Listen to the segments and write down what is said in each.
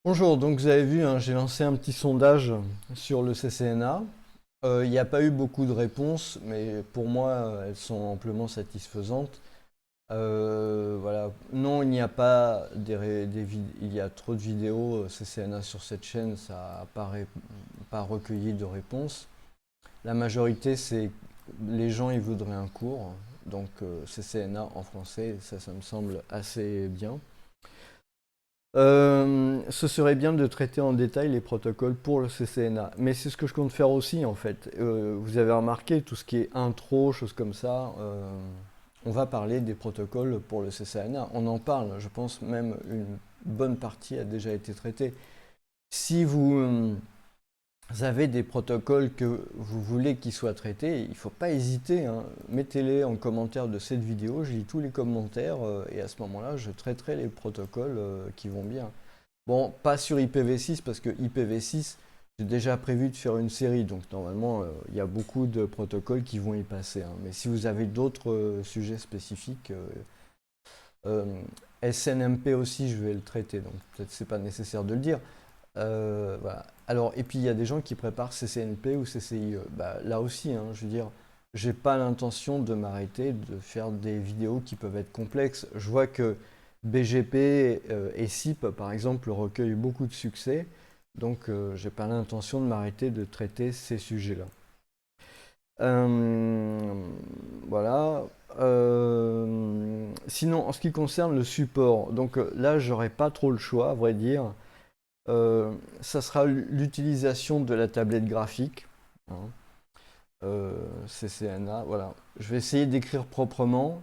Bonjour, donc vous avez vu, hein, j'ai lancé un petit sondage sur le CCNA. Il n'y a pas eu beaucoup de réponses, mais pour moi, elles sont amplement satisfaisantes. Voilà. Non, il n'y a pas il y a trop de vidéos CCNA sur cette chaîne, ça n'a pas recueilli de réponses. La majorité, c'est les gens, ils voudraient un cours, donc CCNA en français, ça me semble assez bien. Ce serait bien de traiter en détail les protocoles pour le CCNA, mais c'est ce que je compte faire aussi en fait. Vous avez remarqué tout ce qui est intro, choses comme ça. On va parler des protocoles pour le CCNA. On en parle, je pense même une bonne partie a déjà été traitée. Si vous avez des protocoles que vous voulez qu'ils soient traités, il ne faut pas hésiter, hein. Mettez-les en commentaire de cette vidéo, je lis tous les commentaires et à ce moment-là, je traiterai les protocoles qui vont bien. Bon, pas sur IPv6 parce que IPv6, j'ai déjà prévu de faire une série, donc normalement, il y a beaucoup de protocoles qui vont y passer, hein. Mais si vous avez d'autres sujets spécifiques, euh, SNMP aussi, je vais le traiter, donc peut-être c'est pas nécessaire de le dire. Voilà. Alors, et puis il y a des gens qui préparent CCNP ou CCIE. Bah, là aussi, hein, je veux dire, j'ai pas l'intention de m'arrêter de faire des vidéos qui peuvent être complexes. Je vois que BGP et SIP, par exemple, recueillent beaucoup de succès, donc j'ai pas l'intention de m'arrêter de traiter ces sujets-là. Euh, voilà. Sinon, en ce qui concerne le support, donc là, j'aurais pas trop le choix, à vrai dire. Euh, Ça sera l'utilisation de la tablette graphique, hein, CCNA, voilà. Je vais essayer d'écrire proprement.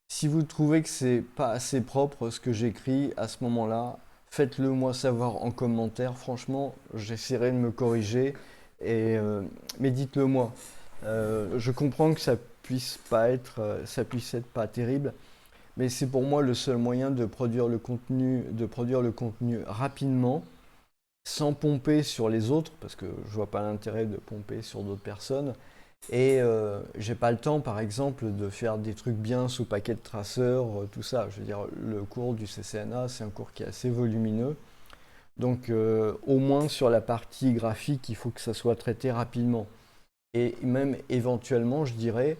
Si vous trouvez que c'est pas assez propre ce que j'écris à ce moment-là, faites-le moi savoir en commentaire. Franchement, j'essaierai de me corriger, mais dites-le moi. Je comprends que ça puisse être pas terrible, mais c'est pour moi le seul moyen de produire le contenu rapidement sans pomper sur les autres, parce que je vois pas l'intérêt de pomper sur d'autres personnes. Et j'ai pas le temps, par exemple, de faire des trucs bien sous paquet de traceurs, tout ça. Je veux dire, le cours du CCNA, c'est un cours qui est assez volumineux. Donc, au moins sur la partie graphique, il faut que ça soit traité rapidement. Et même éventuellement, je dirais,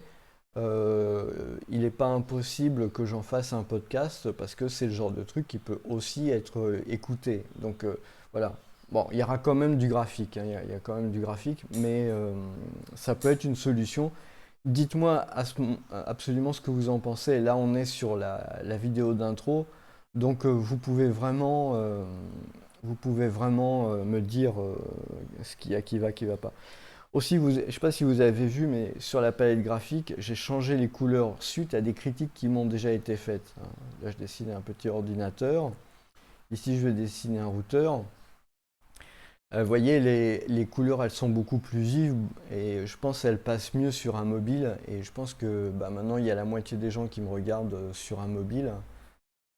il n'est pas impossible que j'en fasse un podcast parce que c'est le genre de truc qui peut aussi être écouté. Donc voilà. Bon, il y aura quand même du graphique, hein, il y a quand même du graphique, mais ça peut être une solution. Dites-moi absolument ce que vous en pensez. Là, on est sur la vidéo d'intro, donc vous pouvez vraiment me dire ce qu'il y a qui va pas. Aussi, je ne sais pas si vous avez vu, mais sur la palette graphique, j'ai changé les couleurs suite à des critiques qui m'ont déjà été faites. Là, je dessine un petit ordinateur. Ici, je vais dessiner un routeur. Vous voyez, les couleurs, elles sont beaucoup plus vives et je pense qu'elles passent mieux sur un mobile. Et je pense que bah, maintenant, il y a la moitié des gens qui me regardent sur un mobile.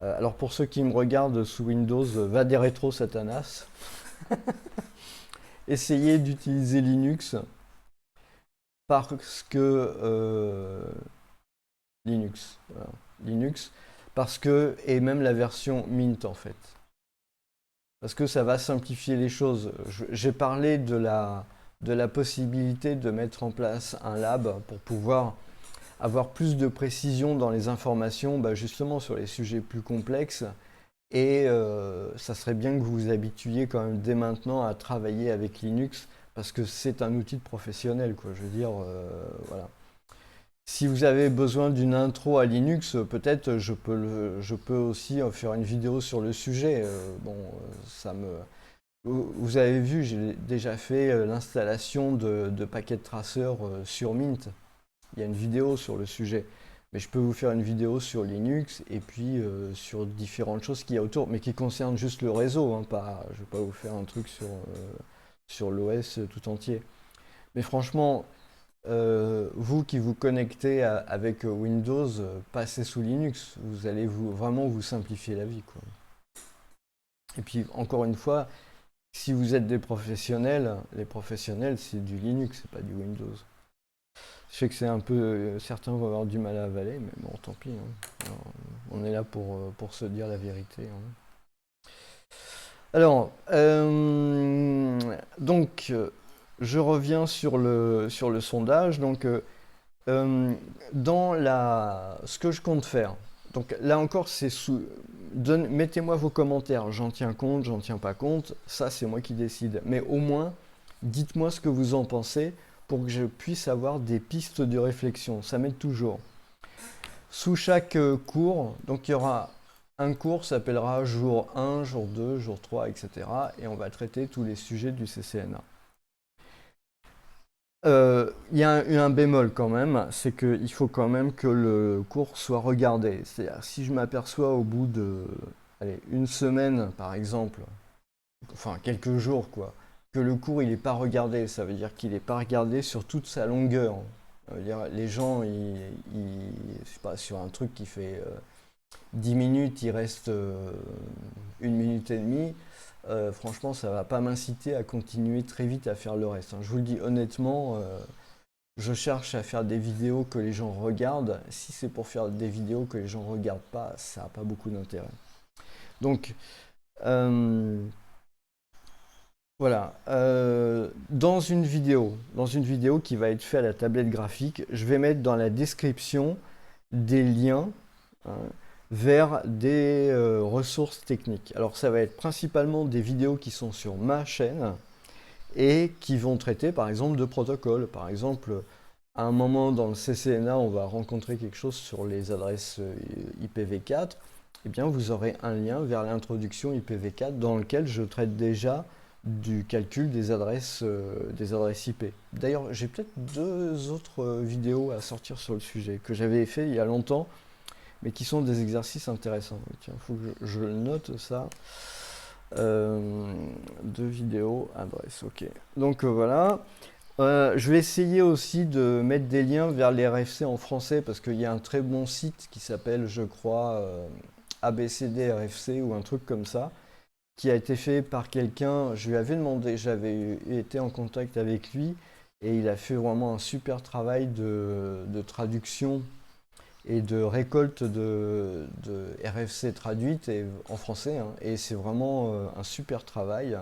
Alors, pour ceux qui me regardent sous Windows, va des rétro Satanas. Essayez d'utiliser Linux parce que Linux. Voilà. Linux. Parce que, et même la version Mint en fait. Parce que ça va simplifier les choses. J'ai parlé de la possibilité de mettre en place un lab pour pouvoir avoir plus de précision dans les informations, bah, justement sur les sujets plus complexes. Et ça serait bien que vous vous habituiez quand même dès maintenant à travailler avec Linux parce que c'est un outil de professionnel, quoi. Je veux dire, voilà. Si vous avez besoin d'une intro à Linux, peut-être je peux aussi faire une vidéo sur le sujet. Bon, ça me... Vous avez vu, j'ai déjà fait l'installation de paquets de traceurs sur Mint. Il y a une vidéo sur le sujet. Mais je peux vous faire une vidéo sur Linux et puis sur différentes choses qu'il y a autour, mais qui concernent juste le réseau, hein, pas, je ne vais pas vous faire un truc sur l'OS tout entier. Mais franchement, vous qui vous connectez avec Windows, passez sous Linux. Vous allez vraiment vous simplifier la vie, quoi. Et puis, encore une fois, si vous êtes des professionnels, les professionnels, c'est du Linux, c'est pas du Windows. Je sais que c'est un peu... certains vont avoir du mal à avaler, mais bon, tant pis, hein. Alors, on est là pour se dire la vérité, hein. Alors, donc, je reviens sur le sondage. Donc, dans ce que je compte faire. Donc là encore, mettez-moi vos commentaires. J'en tiens compte, j'en tiens pas compte. Ça, c'est moi qui décide. Mais au moins, dites-moi ce que vous en pensez pour que je puisse avoir des pistes de réflexion. Ça m'aide toujours. Sous chaque cours, donc il y aura un cours qui s'appellera jour 1, jour 2, jour 3, etc. Et on va traiter tous les sujets du CCNA. Il y a un bémol quand même, c'est qu'il faut quand même que le cours soit regardé. C'est-à-dire, si je m'aperçois au bout de, allez, une semaine par exemple, enfin quelques jours quoi, que le cours il n'est pas regardé, ça veut dire qu'il n'est pas regardé sur toute sa longueur. Ça veut dire, les gens, je sais pas, sur un truc qui fait 10 minutes, il reste 1 minute et demie. Franchement, ça va pas m'inciter à continuer très vite à faire le reste, hein. Je vous le dis honnêtement, je cherche à faire des vidéos que les gens regardent. Si c'est pour faire des vidéos que les gens regardent pas, ça n'a pas beaucoup d'intérêt. Donc, euh, voilà. Dans une vidéo qui va être faite à la tablette graphique, je vais mettre dans la description des liens, hein, vers des ressources techniques. Alors ça va être principalement des vidéos qui sont sur ma chaîne et qui vont traiter par exemple de protocoles. Par exemple, à un moment dans le CCNA, on va rencontrer quelque chose sur les adresses IPv4. Eh bien, vous aurez un lien vers l'introduction IPv4 dans lequel je traite déjà du calcul des adresses IP. D'ailleurs, j'ai peut-être deux autres vidéos à sortir sur le sujet que j'avais fait il y a longtemps, mais qui sont des exercices intéressants. Tiens, il faut que je note ça. Deux vidéos, adresse, ok. Donc voilà. Je vais essayer aussi de mettre des liens vers les RFC en français parce qu'il y a un très bon site qui s'appelle, je crois, ABCD RFC ou un truc comme ça, qui a été fait par quelqu'un. Je lui avais demandé, j'avais été en contact avec lui et il a fait vraiment un super travail de traduction et de récolte de RFC traduite en français, hein, et c'est vraiment un super travail.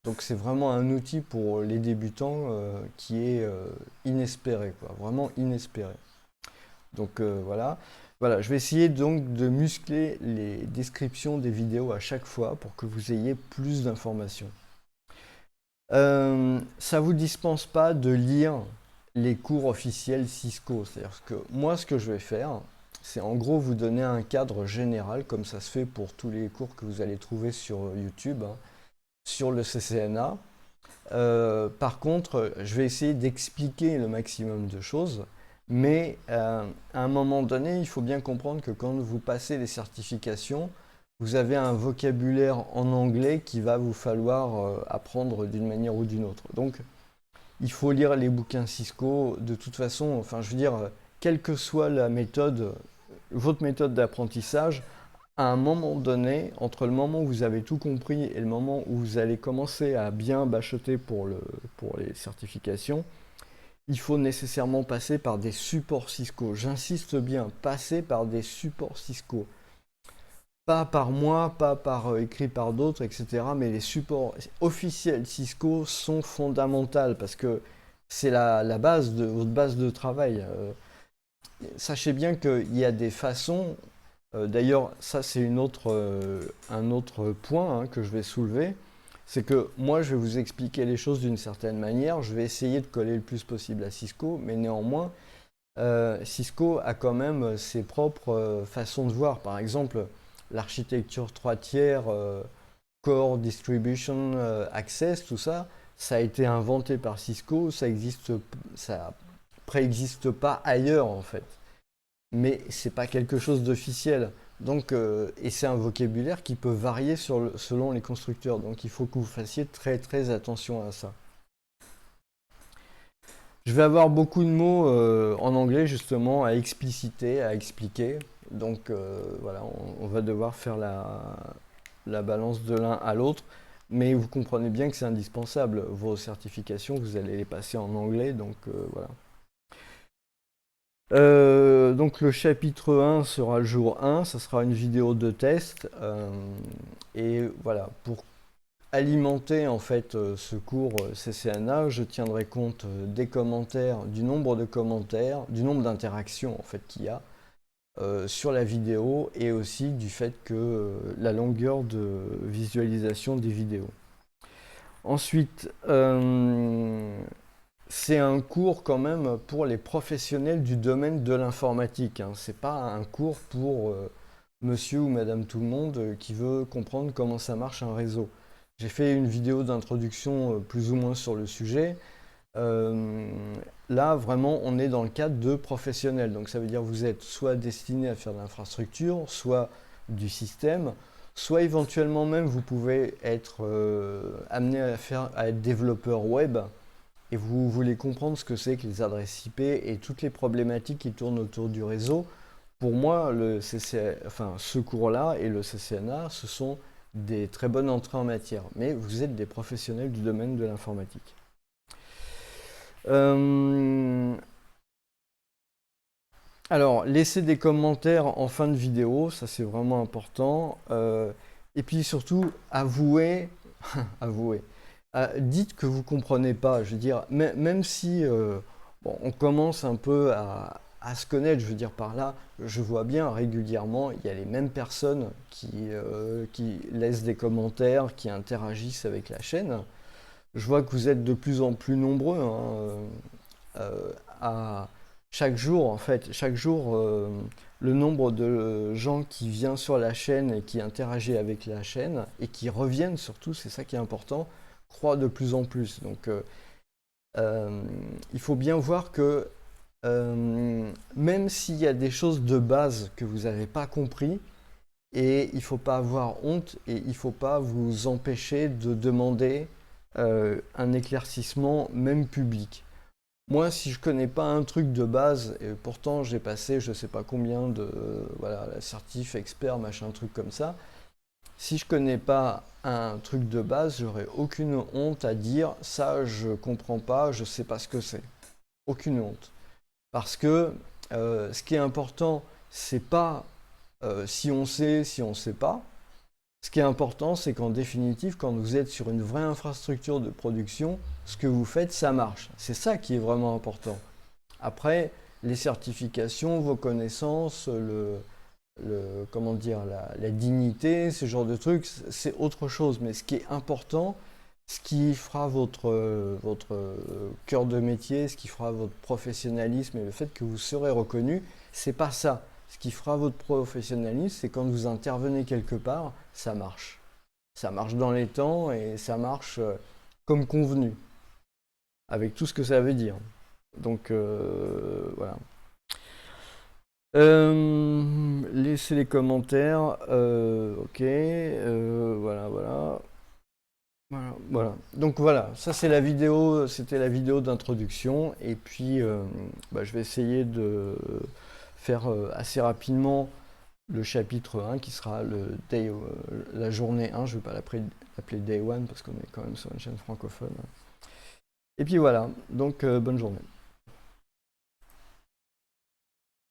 Donc c'est vraiment un outil pour les débutants qui est inespéré, quoi, vraiment inespéré. Donc voilà. Voilà, je vais essayer donc de muscler les descriptions des vidéos à chaque fois pour que vous ayez plus d'informations. Ça ne vous dispense pas de lire les cours officiels Cisco. C'est-à-dire que moi, ce que je vais faire, c'est en gros vous donner un cadre général, comme ça se fait pour tous les cours que vous allez trouver sur YouTube, hein, sur le CCNA. Par contre, je vais essayer d'expliquer le maximum de choses, mais à un moment donné, il faut bien comprendre que quand vous passez les certifications, vous avez un vocabulaire en anglais qu'il va vous falloir apprendre d'une manière ou d'une autre. Donc, il faut lire les bouquins Cisco de toute façon, enfin, je veux dire, quelle que soit la méthode, votre méthode d'apprentissage, à un moment donné, entre le moment où vous avez tout compris et le moment où vous allez commencer à bien bachoter pour les certifications, il faut nécessairement passer par des supports Cisco. J'insiste bien, passer par des supports Cisco. Pas par moi, pas par écrit par d'autres, etc. Mais les supports officiels Cisco sont fondamentaux parce que c'est la base de votre base de travail. Sachez bien qu'il y a des façons. D'ailleurs, ça c'est un autre point, hein, que je vais soulever. C'est que moi je vais vous expliquer les choses d'une certaine manière. Je vais essayer de coller le plus possible à Cisco, mais néanmoins, Cisco a quand même ses propres façons de voir. Par exemple, l'architecture 3 tiers, Core Distribution Access, tout ça, ça a été inventé par Cisco, ça préexiste pas ailleurs en fait. Mais c'est pas quelque chose d'officiel. Donc, et c'est un vocabulaire qui peut varier selon les constructeurs. Donc il faut que vous fassiez très très attention à ça. Je vais avoir beaucoup de mots en anglais justement à expliciter, à expliquer. Donc voilà, on va devoir faire la balance de l'un à l'autre. Mais vous comprenez bien que c'est indispensable. Vos certifications, vous allez les passer en anglais. Donc voilà. Donc le chapitre 1 sera le jour 1, ça sera une vidéo de test. Et voilà, pour alimenter en fait ce cours CCNA, je tiendrai compte des commentaires, du nombre de commentaires, du nombre d'interactions en fait qu'il y a sur la vidéo et aussi du fait que la longueur de visualisation des vidéos. Ensuite, c'est un cours quand même pour les professionnels du domaine de l'informatique. Hein. C'est pas un cours pour monsieur ou madame tout le monde qui veut comprendre comment ça marche un réseau. J'ai fait une vidéo d'introduction plus ou moins sur le sujet. Là, vraiment, on est dans le cadre de professionnels. Donc ça veut dire que vous êtes soit destiné à faire de l'infrastructure, soit du système, soit éventuellement même vous pouvez être amené à être développeur web et vous voulez comprendre ce que c'est que les adresses IP et toutes les problématiques qui tournent autour du réseau. Pour moi, ce cours-là et le CCNA, ce sont des très bonnes entrées en matière, mais vous êtes des professionnels du domaine de l'informatique. Alors, laissez des commentaires en fin de vidéo, ça c'est vraiment important. Et puis surtout, avouez, dites que vous ne comprenez pas. Je veux dire, même si bon, on commence un peu à se connaître, je veux dire par là, je vois bien régulièrement, il y a les mêmes personnes qui laissent des commentaires, qui interagissent avec la chaîne. Je vois que vous êtes de plus en plus nombreux à chaque jour, en fait, le nombre de gens qui viennent sur la chaîne et qui interagissent avec la chaîne et qui reviennent surtout, c'est ça qui est important, croît de plus en plus. Donc, il faut bien voir que même s'il y a des choses de base que vous n'avez pas compris, et il ne faut pas avoir honte et il ne faut pas vous empêcher de demander un éclaircissement même public. Moi, si je connais pas un truc de base, et pourtant j'ai passé je sais pas combien de la certif, expert, machin, truc comme ça, si je connais pas un truc de base, j'aurais aucune honte à dire ça je comprends pas, je sais pas ce que c'est. Aucune honte. Parce que ce qui est important, c'est pas si on sait, si on sait pas. Ce qui est important, c'est qu'en définitive, quand vous êtes sur une vraie infrastructure de production, ce que vous faites, ça marche. C'est ça qui est vraiment important. Après, les certifications, vos connaissances, comment dire, la dignité, ce genre de trucs, c'est autre chose. Mais ce qui est important, ce qui fera votre cœur de métier, ce qui fera votre professionnalisme et le fait que vous serez reconnu, c'est pas ça. Ce qui fera votre professionnalisme, c'est quand vous intervenez quelque part, ça marche. Ça marche dans les temps et ça marche comme convenu, avec tout ce que ça veut dire. Donc voilà. Laissez les commentaires. Ok. Voilà. Voilà. Donc voilà, ça c'est la vidéo, c'était la vidéo d'introduction. Et puis je vais essayer de faire assez rapidement le chapitre 1 qui sera la journée 1. Je ne vais pas l'appeler Day 1 parce qu'on est quand même sur une chaîne francophone. Et puis voilà, donc bonne journée.